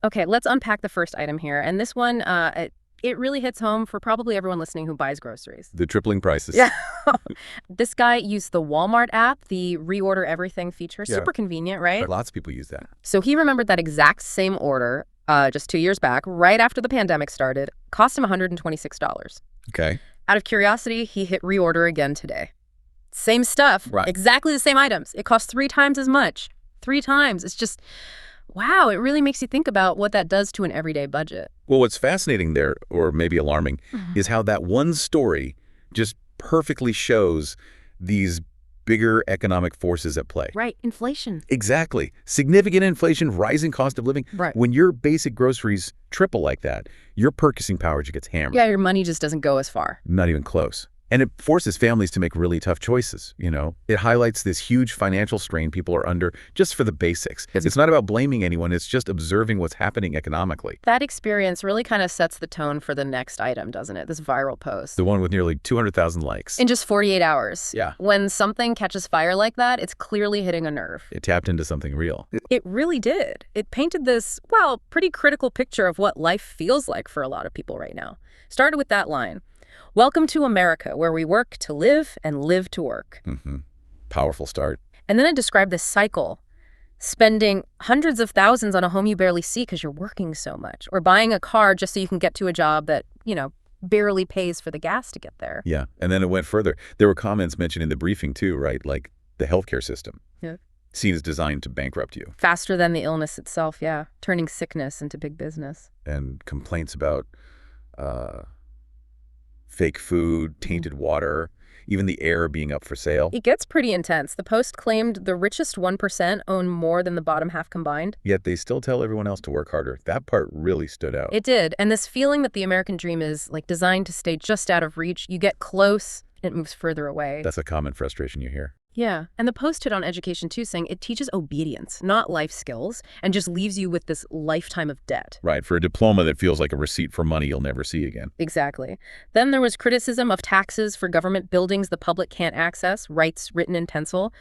Okay, let's unpack the first item here. And this one, it really hits home for probably everyone listening who buys groceries. The tripling prices. Yeah. This guy used the Walmart app, the reorder everything feature. Yeah. Super convenient, right? Lots of people use that. So he remembered that exact same order just 2 years back, right after the pandemic started, cost him $126. Okay. Out of curiosity, he hit reorder again today. Same stuff, Right. Exactly the same items. It costs 3 times as much. 3 times. It's just, wow, it really makes you think about what that does to an everyday budget. Well, what's fascinating there, or maybe alarming, is how that one story just perfectly shows these bigger economic forces at play. Right, inflation. Exactly. Significant inflation, rising cost of living. Right. When your basic groceries triple like that, your purchasing power just gets hammered. Yeah, your money just doesn't go as far. Not even close. And it forces families to make really tough choices, you know? It highlights this huge financial strain people are under just for the basics. It's not about blaming anyone, it's just observing what's happening economically. That experience really kind of sets the tone for the next item, doesn't it? This viral post. The one with nearly 200,000 likes. In just 48 hours. Yeah. When something catches fire like that, it's clearly hitting a nerve. It tapped into something real. It really did. It painted this, well, pretty critical picture of what life feels like for a lot of people right now. Started with that line. Welcome to America, where we work to live and live to work. Powerful start. And then it described this cycle, spending hundreds of thousands on a home you barely see because you're working so much, or buying a car just so you can get to a job that, barely pays for the gas to get there. Yeah, and then it went further. There were comments mentioned in the briefing too, right? Like the healthcare system. Yeah. Seen as designed to bankrupt you. Faster than the illness itself, yeah. Turning sickness into big business. And complaints about fake food, tainted water, even the air being up for sale. It gets pretty intense. The Post claimed the richest 1% own more than the bottom half combined. Yet they still tell everyone else to work harder. That part really stood out. It did. And this feeling that the American dream is designed to stay just out of reach, you get close, it moves further away. That's a common frustration you hear. Yeah. And the Post hit on education too, saying it teaches obedience, not life skills, and just leaves you with this lifetime of debt. Right, for a diploma that feels like a receipt for money you'll never see again. Exactly. Then there was criticism of taxes for government buildings the public can't access, rights written in pencil,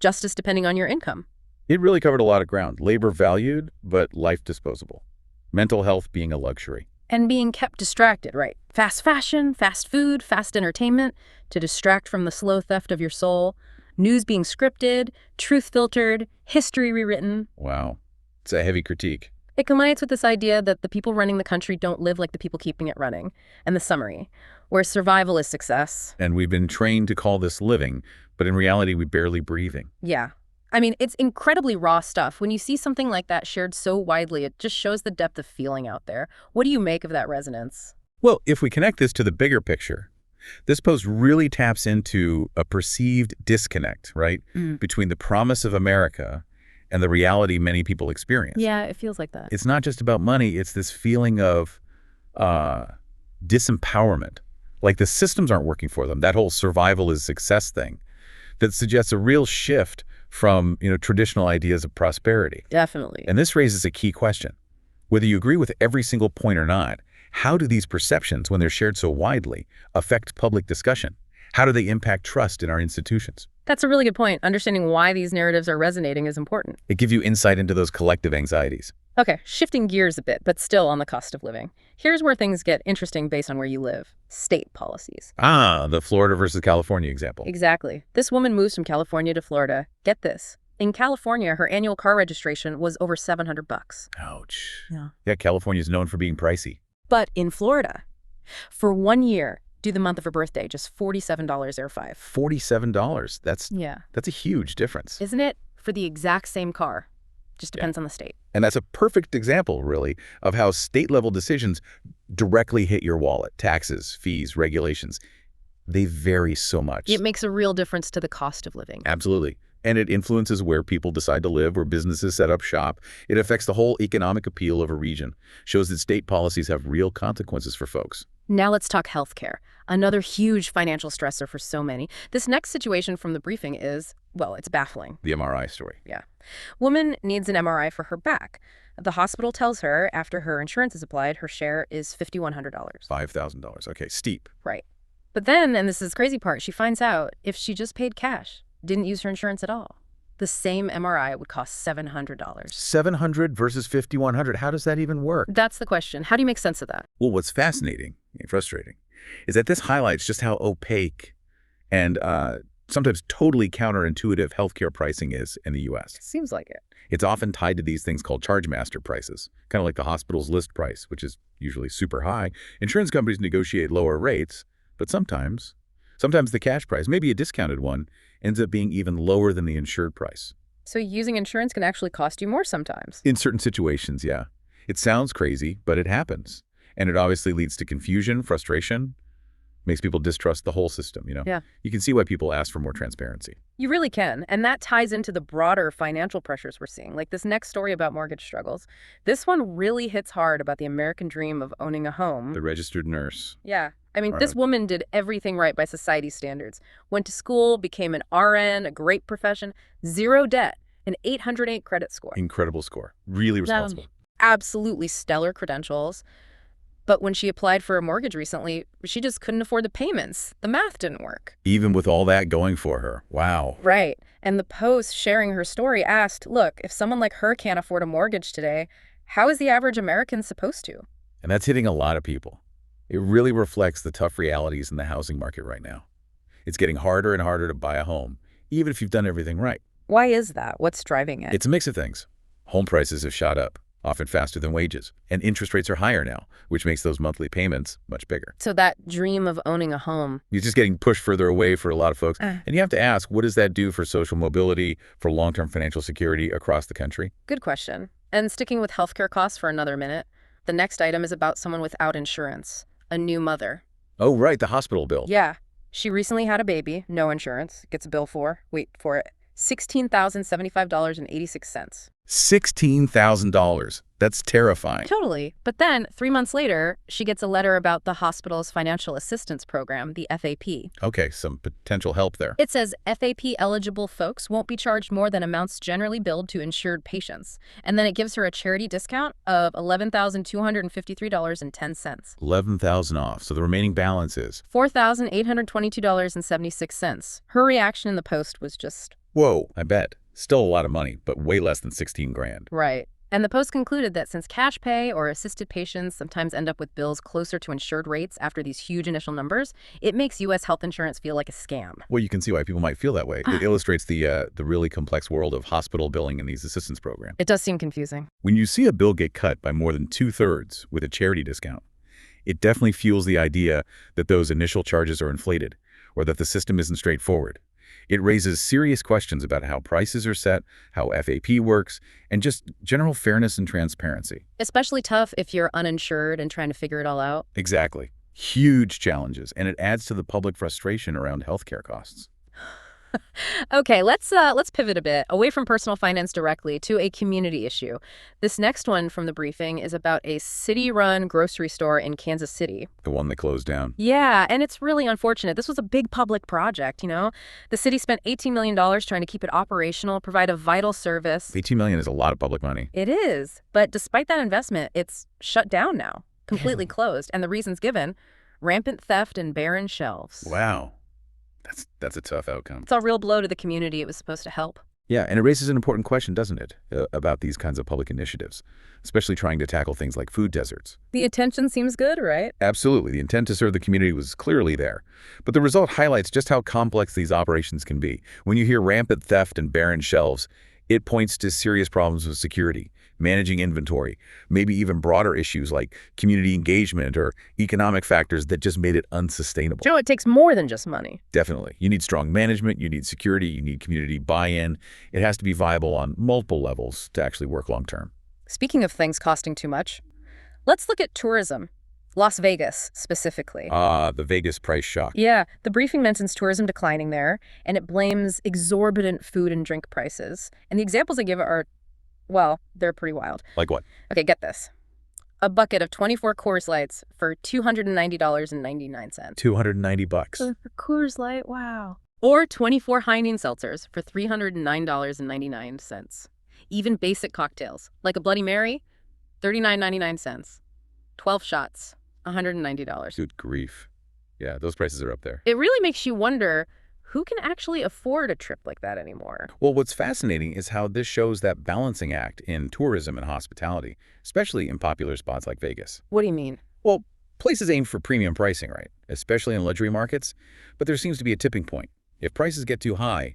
justice depending on your income. It really covered a lot of ground. Labor valued, but life disposable. Mental health being a luxury. And being kept distracted, right? Fast fashion, fast food, fast entertainment to distract from the slow theft of your soul. News being scripted, truth filtered, history rewritten. Wow. It's a heavy critique. It culminates with this idea that the people running the country don't live like the people keeping it running. And the summary, where survival is success. And we've been trained to call this living, but in reality, we're barely breathing. Yeah. I mean, it's incredibly raw stuff. When you see something like that shared so widely, it just shows the depth of feeling out there. What do you make of that resonance? Well, if we connect this to the bigger picture, this post really taps into a perceived disconnect, right, between the promise of America and the reality many people experience. Yeah, it feels like that. It's not just about money. It's this feeling of disempowerment, like the systems aren't working for them. That whole survival is success thing that suggests a real shift from, traditional ideas of prosperity. Definitely. And this raises a key question. Whether you agree with every single point or not, how do these perceptions, when they're shared so widely, affect public discussion? How do they impact trust in our institutions? That's a really good point. Understanding why these narratives are resonating is important. It gives you insight into those collective anxieties. Okay, shifting gears a bit, but still on the cost of living. Here's where things get interesting based on where you live. State policies. The Florida versus California example. Exactly. This woman moves from California to Florida. Get this. In California, her annual car registration was over $700. Ouch. Yeah, California's known for being pricey. But in Florida, for 1 year, due the month of her birthday, just $47 Air 5. $47. That's a huge difference. Isn't it? For the exact same car. Just depends on the state. And that's a perfect example, really, of how state-level decisions directly hit your wallet. Taxes, fees, regulations. They vary so much. It makes a real difference to the cost of living. Absolutely. And it influences where people decide to live, where businesses set up shop. It affects the whole economic appeal of a region. Shows that state policies have real consequences for folks. Now let's talk healthcare. Another huge financial stressor for so many. This next situation from the briefing is, well, it's baffling. The MRI story. Yeah. Woman needs an MRI for her back. The hospital tells her after her insurance is applied, her share is $5,100. $5,000. Okay, steep. Right. But then, and this is the crazy part, she finds out if she just paid cash, didn't use her insurance at all, The same MRI would cost $700. 700 versus 5,100. How does that even work? That's the question. How do you make sense of that? Well, what's fascinating and frustrating is that this highlights just how opaque and sometimes totally counterintuitive healthcare pricing is in the U.S. Seems like it. It's often tied to these things called charge master prices, kind of like the hospital's list price, which is usually super high. Insurance companies negotiate lower rates, but sometimes the cash price, maybe a discounted one, ends up being even lower than the insured price. So using insurance can actually cost you more sometimes. In certain situations, yeah. It sounds crazy, but it happens. And it obviously leads to confusion, frustration, makes people distrust the whole system, Yeah. You can see why people ask for more transparency. You really can. And that ties into the broader financial pressures we're seeing, like this next story about mortgage struggles. This one really hits hard about the American dream of owning a home. The registered nurse. Yeah. I mean, this woman did everything right by society standards. Went to school, became an RN, a great profession, zero debt, an 808 credit score. Incredible score. Really responsible. Absolutely stellar credentials. But when she applied for a mortgage recently, she just couldn't afford the payments. The math didn't work. Even with all that going for her. Wow. Right. And the Post sharing her story asked, look, if someone like her can't afford a mortgage today, how is the average American supposed to? And that's hitting a lot of people. It really reflects the tough realities in the housing market right now. It's getting harder and harder to buy a home, even if you've done everything right. Why is that? What's driving it? It's a mix of things. Home prices have shot up, often faster than wages, and interest rates are higher now, which makes those monthly payments much bigger. So that dream of owning a home. You're just getting pushed further away for a lot of folks. And you have to ask, what does that do for social mobility, for long-term financial security across the country? Good question. And sticking with healthcare costs for another minute, the next item is about someone without insurance, a new mother. Oh, right, the hospital bill. Yeah. She recently had a baby, no insurance, gets a bill for, wait for it, $16,075.86. $16,000. That's terrifying. Totally. But then, 3 months later, she gets a letter about the hospital's financial assistance program, the FAP. Okay, some potential help there. It says FAP-eligible folks won't be charged more than amounts generally billed to insured patients. And then it gives her a charity discount of $11,253.10. $11,000 off, so the remaining balance is $4,822.76. Her reaction in the Post was just... whoa, I bet. Still a lot of money, but way less than 16 grand. Right. And the Post concluded that since cash pay or assisted patients sometimes end up with bills closer to insured rates after these huge initial numbers, it makes U.S. health insurance feel like a scam. Well, you can see why people might feel that way. It illustrates the really complex world of hospital billing and these assistance programs. It does seem confusing. When you see a bill get cut by more than 2/3 with a charity discount, it definitely fuels the idea that those initial charges are inflated or that the system isn't straightforward. It raises serious questions about how prices are set, how FAP works, and just general fairness and transparency. Especially tough if you're uninsured and trying to figure it all out. Exactly. Huge challenges, and it adds to the public frustration around healthcare costs. Okay, let's pivot a bit away from personal finance directly to a community issue. This next one from the briefing is about a city-run grocery store in Kansas City. The one that closed down. Yeah, and it's really unfortunate. This was a big public project, The city spent $18 million trying to keep it operational, provide a vital service. $18 million is a lot of public money. It is, but despite that investment, it's shut down now, completely closed, and the reasons given, rampant theft and barren shelves. Wow. That's a tough outcome. It's a real blow to the community it was supposed to help. Yeah, and it raises an important question, doesn't it, about these kinds of public initiatives, especially trying to tackle things like food deserts. The intention seems good, right? Absolutely. The intent to serve the community was clearly there. But the result highlights just how complex these operations can be. When you hear rampant theft and barren shelves, it points to serious problems with security, managing inventory, maybe even broader issues like community engagement or economic factors that just made it unsustainable. Joe, it takes more than just money. Definitely. You need strong management, you need security, you need community buy-in. It has to be viable on multiple levels to actually work long-term. Speaking of things costing too much, let's look at tourism. Las Vegas, specifically. The Vegas price shock. Yeah, the briefing mentions tourism declining there, and it blames exorbitant food and drink prices. And the examples they give are, well, they're pretty wild. Like what? Okay, get this. A bucket of 24 Coors Lights for $290.99. $290. For Coors Light, wow. Or 24 Heineken seltzers for $309.99. Even basic cocktails, like a Bloody Mary, $39.99. 12 shots, $190. Good grief. Yeah, those prices are up there. It really makes you wonder who can actually afford a trip like that anymore? Well, what's fascinating is how this shows that balancing act in tourism and hospitality, especially in popular spots like Vegas. What do you mean? Well, places aim for premium pricing, right? Especially in luxury markets. But there seems to be a tipping point. If prices get too high,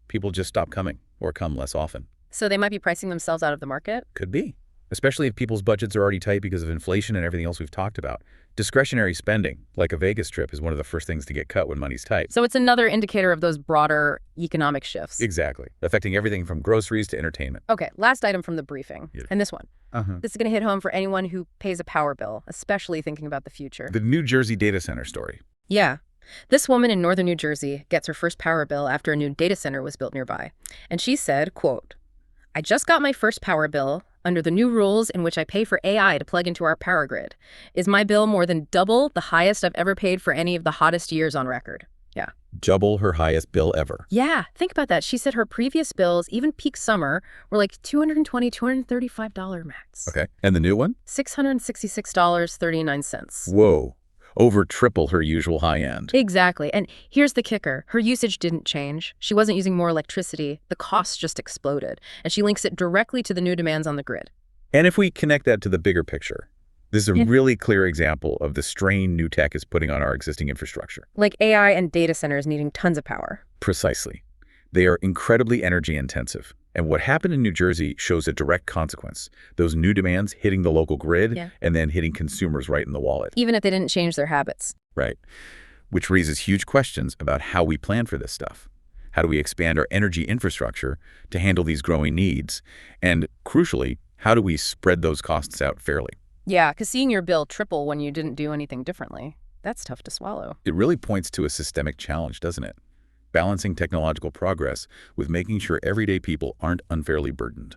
people just stop coming or come less often. So they might be pricing themselves out of the market? Could be. Especially if people's budgets are already tight because of inflation and everything else we've talked about. Discretionary spending, like a Vegas trip, is one of the first things to get cut when money's tight. So it's another indicator of those broader economic shifts. Exactly. Affecting everything from groceries to entertainment. Okay, last item from the briefing. Yeah. And this one. This is going to hit home for anyone who pays a power bill, especially thinking about the future. The New Jersey data center story. Yeah. This woman in northern New Jersey gets her first power bill after a new data center was built nearby. And she said, quote, "I just got my first power bill under the new rules in which I pay for AI to plug into our power grid. Is my bill more than double the highest I've ever paid for any of the hottest years on record?" Yeah. Double her highest bill ever. Yeah, think about that. She said her previous bills, even peak summer, were like $220, $235 max. Okay. And the new one? $666.39. Whoa. Over triple her usual high end. Exactly. And here's the kicker. Her usage didn't change. She wasn't using more electricity. The costs just exploded. And she links it directly to the new demands on the grid. And if we connect that to the bigger picture, this is a really clear example of the strain new tech is putting on our existing infrastructure. Like AI and data centers needing tons of power. Precisely. They are incredibly energy intensive. And what happened in New Jersey shows a direct consequence. Those new demands hitting the local grid and then hitting consumers right in the wallet. Even if they didn't change their habits. Right. Which raises huge questions about how we plan for this stuff. How do we expand our energy infrastructure to handle these growing needs? And crucially, how do we spread those costs out fairly? Yeah, because seeing your bill triple when you didn't do anything differently, that's tough to swallow. It really points to a systemic challenge, doesn't it? Balancing technological progress with making sure everyday people aren't unfairly burdened.